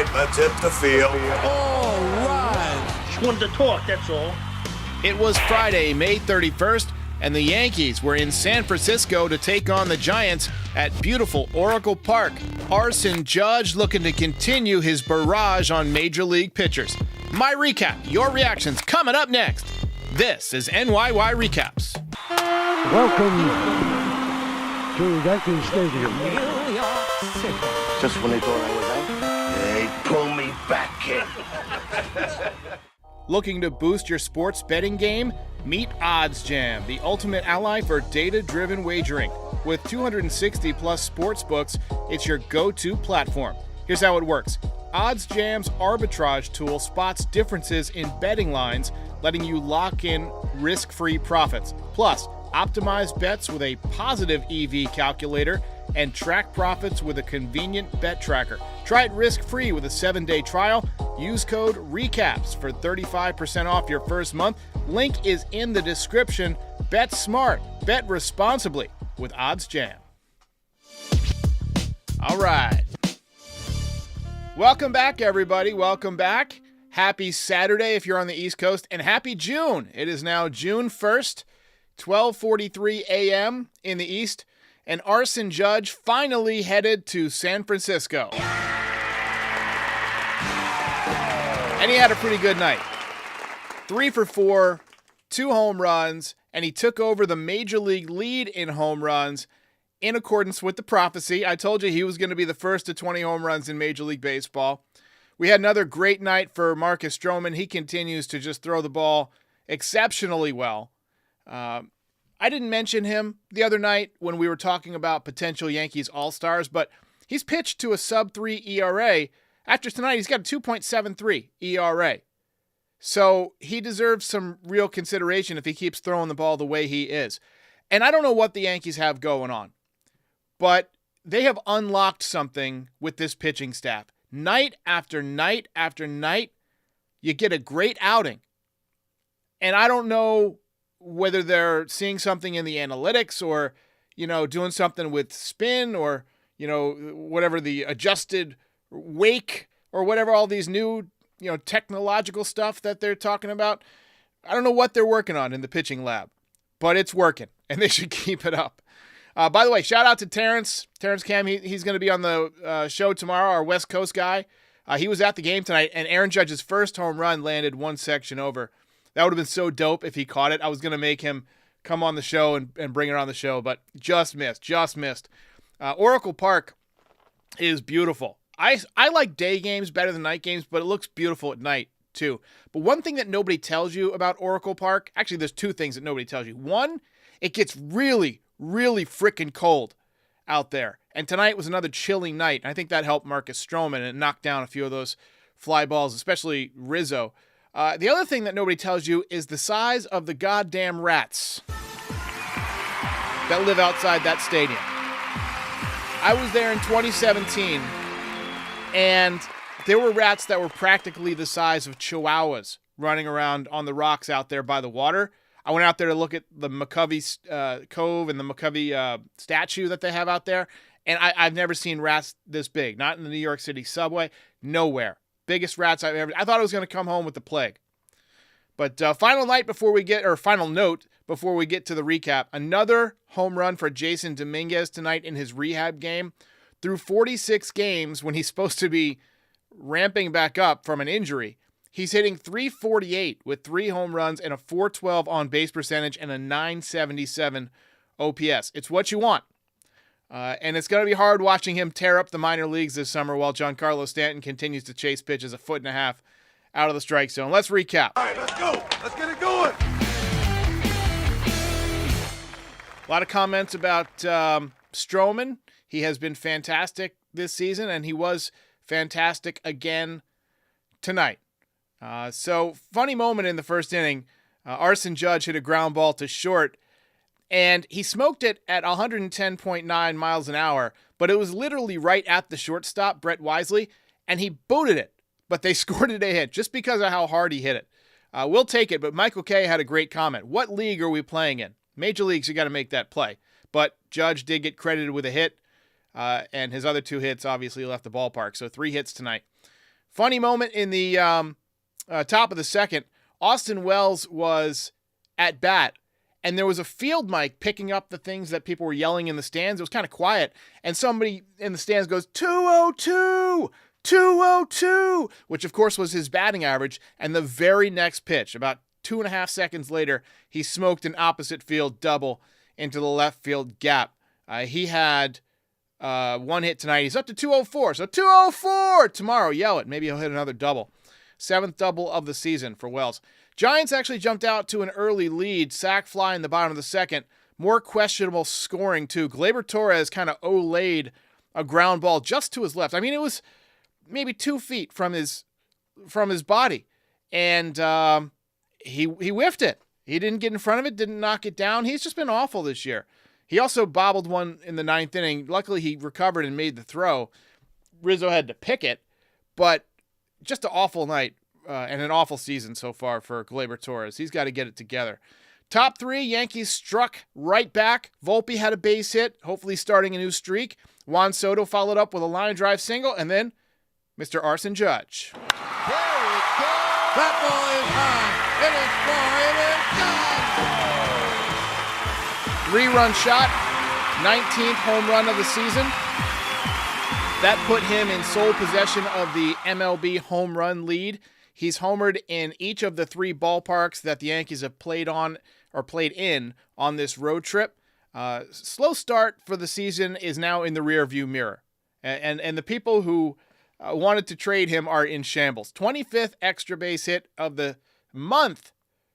right, let's hit the field. All right. Just wanted to talk, that's all. It was Friday, May 31st, and the Yankees were in San Francisco to take on the Giants at beautiful Oracle Park. Arson Judge looking to continue his barrage on Major League pitchers. My recap, your reactions coming up next. This is NYY Recaps. Welcome to Yankee Stadium. Just when they thought I was out, they pull me back in. Looking to boost your sports betting game? Meet Odds Jam, the ultimate ally for data-driven wagering. With 260 plus sports books, it's your go-to platform. Here's how it works. Odds Jam's arbitrage tool spots differences in betting lines, letting you lock in risk-free profits. Plus, optimize bets with a positive EV calculator and track profits with a convenient bet tracker. Try it risk-free with a 7-day trial. Use code RECAPS for 35% off your first month. Link is in the description. Bet smart. Bet responsibly with Odds Jam. All right. Welcome back, everybody. Welcome back. Happy Saturday if you're on the East Coast, and happy June. It is now June 1st, 12:43 a.m. in the East, and Arson Judge finally headed to San Francisco. And he had a pretty good night. 3 for 4, 2 home runs, and he took over the Major League lead in home runs in accordance with the prophecy. I told you he was going to be the first to 20 home runs in Major League Baseball. We had another great night for Marcus Stroman. He continues to just throw the ball exceptionally well. I didn't mention him the other night when we were talking about potential Yankees All-Stars, but he's pitched to a sub-3 ERA. After tonight, he's got a 2.73 ERA. So he deserves some real consideration if he keeps throwing the ball the way he is. And I don't know what the Yankees have going on, but they have unlocked something with this pitching staff. Night after night after night, you get a great outing. And I don't know whether they're seeing something in the analytics or, doing something with spin or, whatever the adjusted wake or whatever, all these new, technological stuff that they're talking about. I don't know what they're working on in the pitching lab, but it's working and they should keep it up. By the way, shout out to Terrence Cam. He's going to be on the show tomorrow, our West Coast guy. He was at the game tonight, and Aaron Judge's first home run landed one section over. That would have been so dope if he caught it. I was going to make him come on the show and bring it on the show, but just missed. Oracle Park is beautiful. I like day games better than night games, but it looks beautiful at night too. But one thing that nobody tells you about Oracle Park, actually there's two things that nobody tells you. One, it gets really, really freaking cold out there. And tonight was another chilling night. I think that helped Marcus Stroman and knocked down a few of those fly balls, especially Rizzo. The other thing that nobody tells you is the size of the goddamn rats that live outside that stadium. I was there in 2017, and there were rats that were practically the size of chihuahuas running around on the rocks out there by the water. I went out there to look at the McCovey Cove and the McCovey statue that they have out there, and I've never seen rats this big. Not in the New York City subway, nowhere. Biggest rats I've ever. I thought I was going to come home with the plague. But final note before we get to the recap. Another home run for Jason Dominguez tonight in his rehab game. Through 46 games when he's supposed to be ramping back up from an injury, he's hitting .348 with 3 home runs and a .412 on base percentage and a .977 OPS. It's what you want. And it's going to be hard watching him tear up the minor leagues this summer while Giancarlo Stanton continues to chase pitches 1.5 feet out of the strike zone. Let's recap. All right, let's go. Let's get it going. A lot of comments about Stroman. He has been fantastic this season, and he was fantastic again tonight. So, funny moment in the first inning. Arson Judge hit a ground ball to short, and he smoked it at 110.9 miles an hour, but it was literally right at the shortstop, Brett Wisely, and he booted it, but they scored it a hit just because of how hard he hit it. We'll take it, but Michael Kay had a great comment. What league are we playing in? Major leagues, you got to make that play. But Judge did get credited with a hit, and his other 2 hits obviously left the ballpark, so 3 hits tonight. Funny moment in the top of the second. Austin Wells was at bat, and there was a field mic picking up the things that people were yelling in the stands. It was kind of quiet, and somebody in the stands goes, 202! 202! Which, of course, was his batting average, and the very next pitch, about 2.5 seconds later, he smoked an opposite field double into the left field gap. He had one hit tonight. He's up to 204, so 204 tomorrow. Yell it. Maybe he'll hit another double. 7th double of the season for Wells. Giants actually jumped out to an early lead. Sac fly in the bottom of the second. More questionable scoring, too. Gleyber Torres kind of olayed a ground ball just to his left. I mean, it was maybe 2 feet from his body. And he whiffed it. He didn't get in front of it, didn't knock it down. He's just been awful this year. He also bobbled one in the 9th inning. Luckily, he recovered and made the throw. Rizzo had to pick it, but just an awful night and an awful season so far for Gleyber Torres. He's got to get it together. Top 3, Yankees struck right back. Volpe had a base hit, hopefully starting a new streak. Juan Soto followed up with a line drive single, and then Mr. Arson Judge. There it goes. That ball is high. It is far. It is gone. 3-run shot, 19th home run of the season. That put him in sole possession of the MLB home run lead. He's homered in each of the 3 ballparks that the Yankees have played in on this road trip. Slow start for the season is now in the rearview mirror. And the people who wanted to trade him are in shambles. 25th extra base hit of the month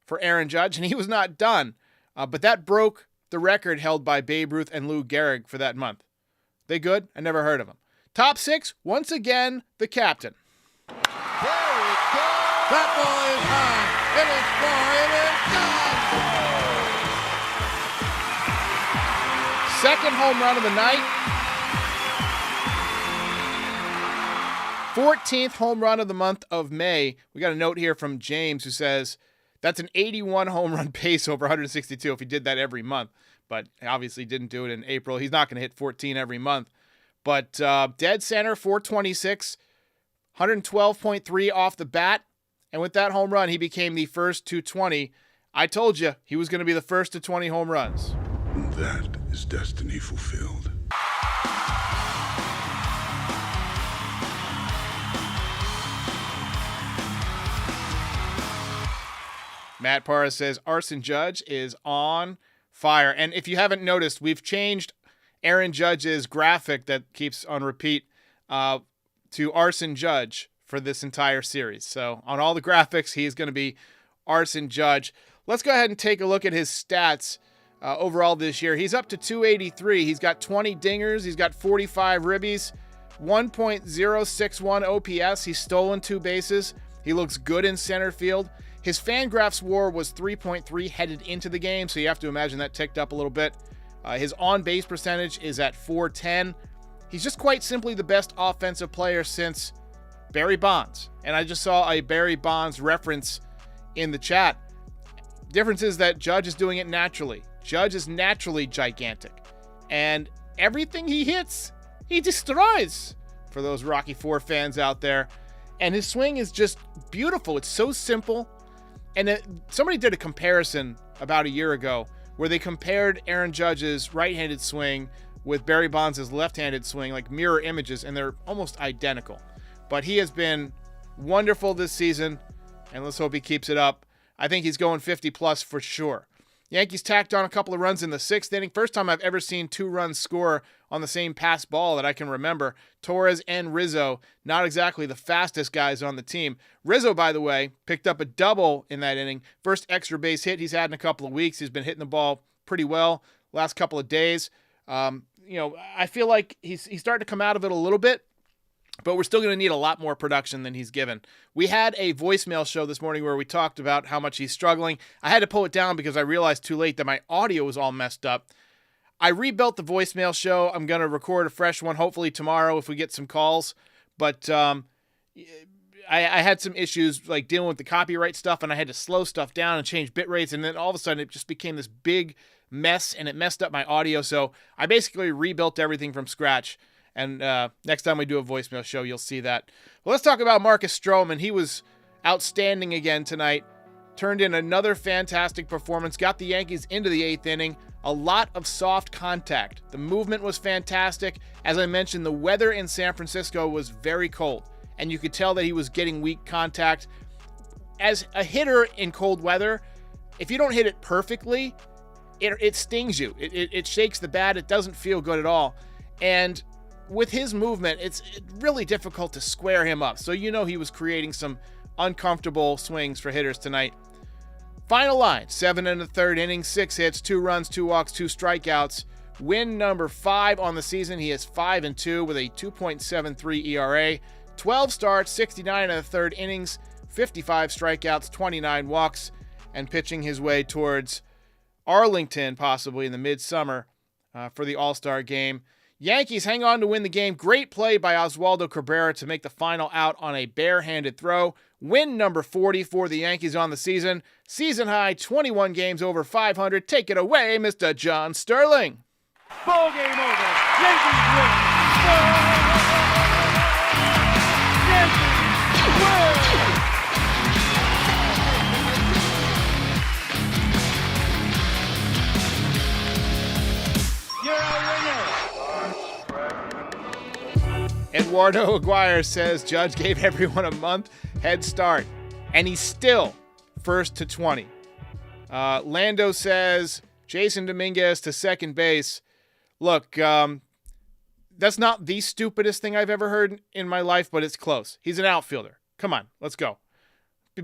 for Aaron Judge, and he was not done. But that broke the record held by Babe Ruth and Lou Gehrig for that month. They good? I never heard of them. Top 6, once again, the captain. There it goes. That ball is high. It is far. It is gone. 2nd home run of the night. 14th home run of the month of May. We got a note here from James who says that's an 81 home run pace over 162 if he did that every month. But obviously didn't do it in April. He's not going to hit 14 every month. But dead center, 426, 112.3 off the bat. And with that home run, he became the first to 20. I told you he was going to be the first to 20 home runs. That is destiny fulfilled. Matt Parra says Arson Judge is on fire. And if you haven't noticed, we've changed Aaron Judge's graphic that keeps on repeat to Arson Judge for this entire series. So on all the graphics, he's going to be Arson Judge. Let's go ahead and take a look at his stats overall this year. He's up to 283. He's got 20 dingers. He's got 45 ribbies, 1.061 OPS. He's stolen 2 bases. He looks good in center field. His Fangraphs WAR was 3.3 headed into the game, so you have to imagine that ticked up a little bit. His on-base percentage is at .410. He's just quite simply the best offensive player since Barry Bonds. And I just saw a Barry Bonds reference in the chat. Difference is that Judge is doing it naturally. Judge is naturally gigantic. And everything he hits, he destroys, for those Rocky IV fans out there. And his swing is just beautiful. It's so simple. And somebody did a comparison about a year ago where they compared Aaron Judge's right-handed swing with Barry Bonds' left-handed swing, like mirror images, and they're almost identical. But he has been wonderful this season, and let's hope he keeps it up. I think he's going 50-plus for sure. Yankees tacked on a couple of runs in the 6th inning. First time I've ever seen 2 runs score on the same pass ball that I can remember. Torres and Rizzo, not exactly the fastest guys on the team. Rizzo, by the way, picked up a double in that inning. First extra base hit he's had in a couple of weeks. He's been hitting the ball pretty well last couple of days. I feel like he's starting to come out of it a little bit, but we're still going to need a lot more production than he's given. We had a voicemail show this morning where we talked about how much he's struggling. I had to pull it down because I realized too late that my audio was all messed up. I rebuilt the voicemail show. I'm going to record a fresh one, hopefully tomorrow if we get some calls. But I had some issues like dealing with the copyright stuff, and I had to slow stuff down and change bit rates. And then all of a sudden it just became this big mess, and it messed up my audio. So I basically rebuilt everything from scratch. And next time we do a voicemail show, you'll see that. Well, let's talk about Marcus Stroman. He was outstanding again tonight. Turned in another fantastic performance. Got the Yankees into the 8th inning. A lot of soft contact. The movement was fantastic. As I mentioned, the weather in San Francisco was very cold, and you could tell that he was getting weak contact. As a hitter in cold weather, if you don't hit it perfectly, it stings you. It shakes the bat. It doesn't feel good at all. And with his movement, it's really difficult to square him up. So he was creating some uncomfortable swings for hitters tonight. Final line, 7 1/3 innings, 6 hits, 2 runs, 2 walks, 2 strikeouts. Win number 5 on the season. He is 5-2 with a 2.73 ERA. 12 starts, 69 1/3 innings, 55 strikeouts, 29 walks, and pitching his way towards Arlington, possibly in the midsummer for the All-Star game. Yankees hang on to win the game. Great play by Oswaldo Cabrera to make the final out on a barehanded throw. Win number 40 for the Yankees on the season. Season high, 21 games over 500. Take it away, Mr. John Sterling. Ball game over. Yankees win. Yankees win. You're a winner. Eduardo Aguirre says Judge gave everyone a month head start, and he's still first to 20. Lando says Jason Dominguez to second base. Look, that's not the stupidest thing I've ever heard in my life, but it's close. He's an outfielder. Come on, let's go.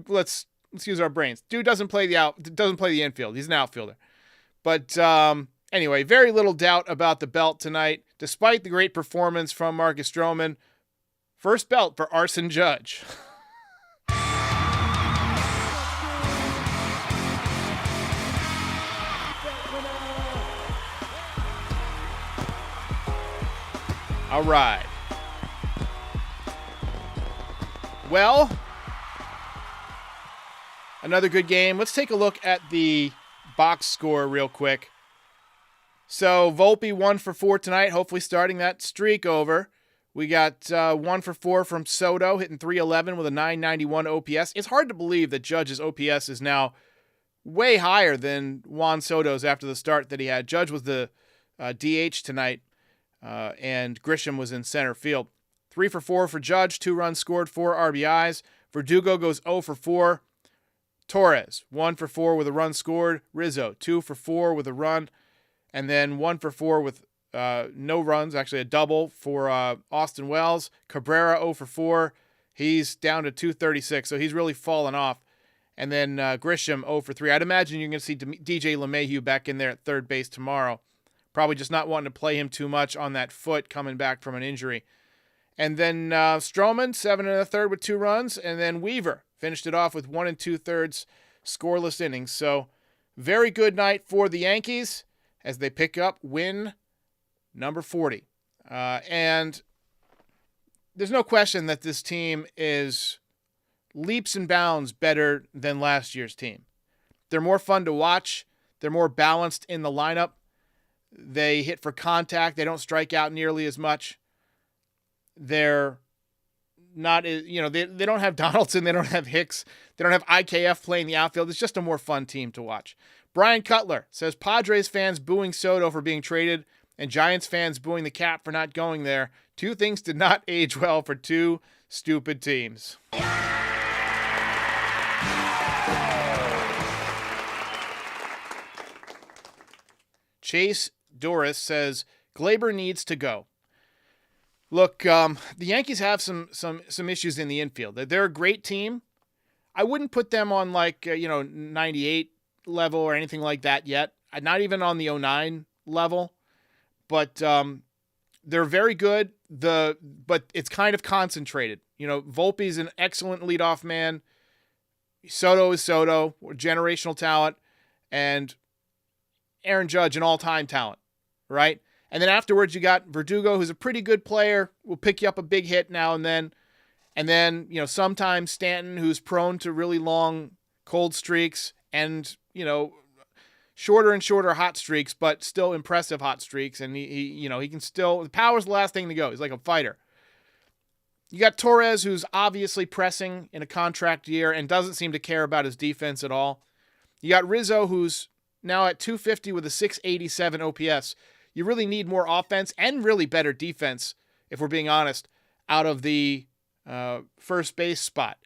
Let's use our brains. Dude doesn't play the infield. He's an outfielder. But anyway, very little doubt about the belt tonight, despite the great performance from Marcus Stroman. First belt for Arson Judge. All right. Well, another good game. Let's take a look at the box score real quick. So Volpe 1 for 4 tonight, hopefully starting that streak over. We got 1 for 4 from Soto, hitting .311 with a .991 OPS. It's hard to believe that Judge's OPS is now way higher than Juan Soto's after the start that he had. Judge was the DH tonight, and Grisham was in center field. 3 for 4 for Judge, 2 runs scored, 4 RBIs. Verdugo goes 0 for 4. Torres, 1 for 4 with a run scored. Rizzo, 2 for 4 with a run. And then 1 for 4 with no runs, actually a double for Austin Wells. Cabrera 0 for 4. He's down to 236, so he's really fallen off. And then Grisham 0 for 3. I'd imagine you're going to see DJ LeMahieu back in there at third base tomorrow. Probably just not wanting to play him too much on that foot coming back from an injury. And then Stroman, 7 1/3 with 2 runs. And then Weaver finished it off with 1 2/3 scoreless innings. So very good night for the Yankees as they pick up win number 40. And there's no question that this team is leaps and bounds better than last year's team. They're more fun to watch. They're more balanced in the lineup. They hit for contact. They don't strike out nearly as much. They're not, they don't have Donaldson. They don't have Hicks. They don't have IKF playing the outfield. It's just a more fun team to watch. Brian Cutler says Padres fans booing Soto for being traded and Giants fans booing the Cap for not going there. 2 things did not age well for 2 stupid teams. Chase Doris says Glaber needs to go. Look, the Yankees have some issues in the infield. They're a great team. I wouldn't put them on 98 level or anything like that yet. Not even on the 09 level. But they're very good. But it's kind of concentrated. Volpe's an excellent leadoff man. Soto is Soto, generational talent, and Aaron Judge, an all-time talent, right? And then afterwards, you got Verdugo, who's a pretty good player, will pick you up a big hit now and then. And then, sometimes Stanton, who's prone to really long cold streaks. And, shorter and shorter hot streaks, but still impressive hot streaks. And he can still, the power's the last thing to go. He's like a fighter. You got Torres, who's obviously pressing in a contract year and doesn't seem to care about his defense at all. You got Rizzo, who's now at 250 with a 687 OPS. You really need more offense and really better defense, if we're being honest, out of the first base spot.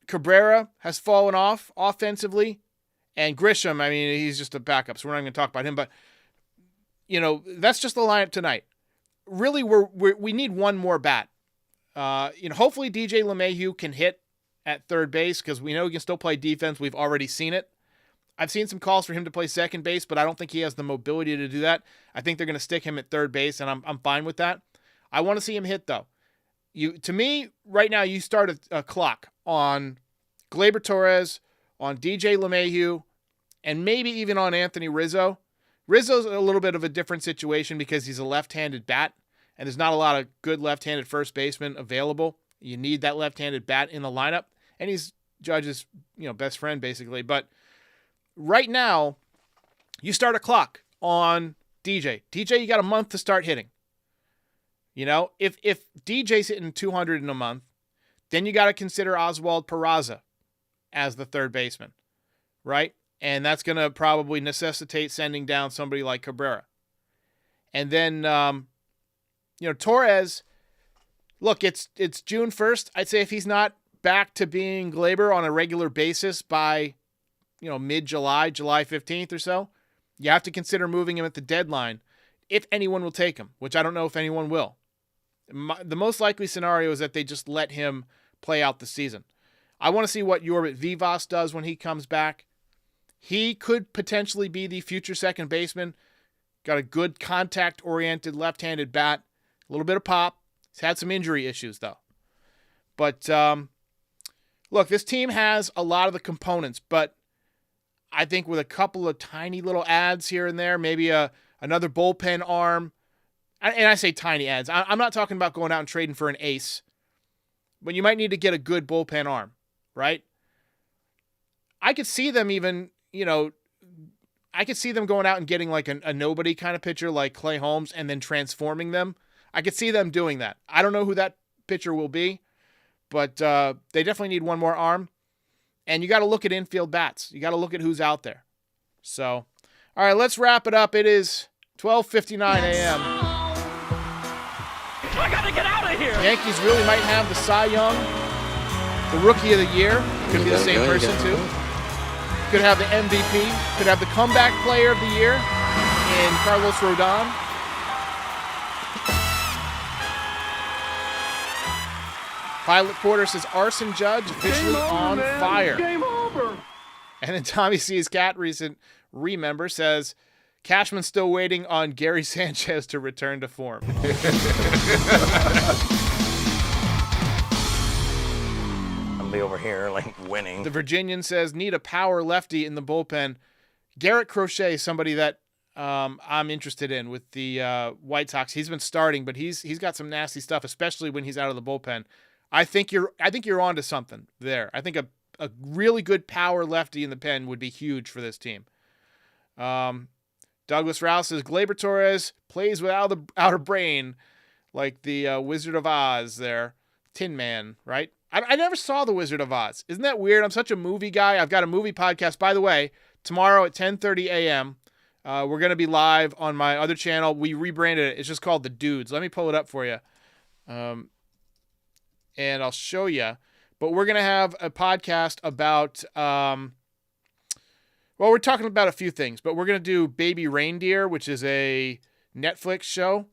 Cabrera has fallen off offensively, and Grisham, I mean, he's just a backup, so we're not going to talk about him, but, that's just the lineup tonight. Really, we need one more bat. Hopefully DJ LeMahieu can hit at third base because we know he can still play defense. We've already seen it. I've seen some calls for him to play second base, but I don't think he has the mobility to do that. I think they're going to stick him at third base, and I'm fine with that. I want to see him hit, though. To me, right now, you start a clock on Gleyber Torres, on DJ LeMahieu, and maybe even on Anthony Rizzo. Rizzo's a little bit of a different situation because he's a left-handed bat, and there's not a lot of good left-handed first basemen available. You need that left-handed bat in the lineup, and he's Judge's best friend, basically. But right now, you start a clock on DJ. DJ, you got a month to start hitting. If DJ's hitting 200 in a month, then you got to consider Oswald Peraza as the third baseman, right? And that's going to probably necessitate sending down somebody like Cabrera. And then, Torres, look, it's June 1st. I'd say if he's not back to being Gleyber on a regular basis by, mid-July, July 15th or so, you have to consider moving him at the deadline if anyone will take him, which I don't know if anyone will. The most likely scenario is that they just let him play out the season. I want to see what Yorbit Vivas does when he comes back. He could potentially be the future second baseman. Got a good contact-oriented left-handed bat. A little bit of pop. He's had some injury issues, though. But, look, this team has a lot of the components, but I think with a couple of tiny little adds here and there, maybe another bullpen arm, and I say tiny adds. I'm not talking about going out and trading for an ace, but you might need to get a good bullpen arm, right? I could see them even, I could see them going out and getting like a nobody kind of pitcher like Clay Holmes and then transforming them. I could see them doing that. I don't know who that pitcher will be, but they definitely need one more arm. And you got to look at infield bats. You got to look at who's out there. So, all right, let's wrap it up. It is 12:59 a.m. I got to get out of here. Yankees really might have the Cy Young, the Rookie of the Year. Could be the same person, too. Could have the MVP. Could have the Comeback Player of the Year in Carlos Rodon. Pilot Porter says Arson Judge officially on fire. Game over. And then Tommy C's cat recent remember says Cashman's still waiting on Gary Sanchez to return to form. I'll be over here like winning. The Virginian says need a power lefty in the bullpen. Garrett Crochet, somebody that I'm interested in with the White Sox. He's been starting, but he's got some nasty stuff, especially when he's out of the bullpen. I think you're onto something there. I think a really good power lefty in the pen would be huge for this team. Douglas Rouse says Gleyber Torres plays without a brain, like the Wizard of Oz there, Tin Man, right? I never saw the Wizard of Oz. Isn't that weird? I'm such a movie guy. I've got a movie podcast. By the way, tomorrow at 10:30 a.m., we're going to be live on my other channel. We rebranded it. It's just called The Dudes. Let me pull it up for you. And I'll show you. But we're going to have a podcast about, we're talking about a few things, but we're going to do Baby Reindeer, which is a Netflix show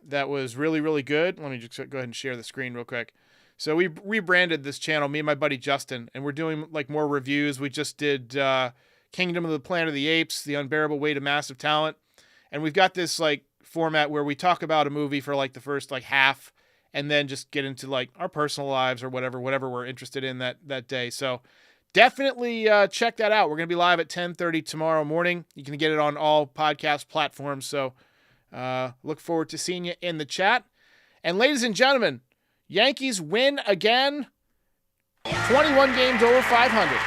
that was really, really good. Let me just go ahead and share the screen real quick. So we rebranded this channel, me and my buddy Justin, and we're doing like more reviews. We just did Kingdom of the Planet of the Apes, The Unbearable Weight of Massive Talent. And we've got this like format where we talk about a movie for like the first like half, and then just get into like our personal lives or whatever we're interested in that day. So definitely check that out. We're going to be live at 10:30 tomorrow morning. You can get it on all podcast platforms. So look forward to seeing you in the chat. And ladies and gentlemen, Yankees win again. 21 games over 500.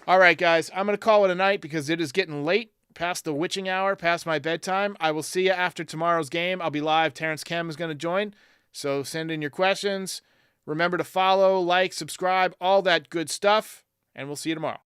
All right, guys, I'm going to call it a night because it is getting late, past the witching hour, past my bedtime. I will see you after tomorrow's game. I'll be live. Terrence Kemp is going to join. So send in your questions. Remember to follow, like, subscribe, all that good stuff. And we'll see you tomorrow.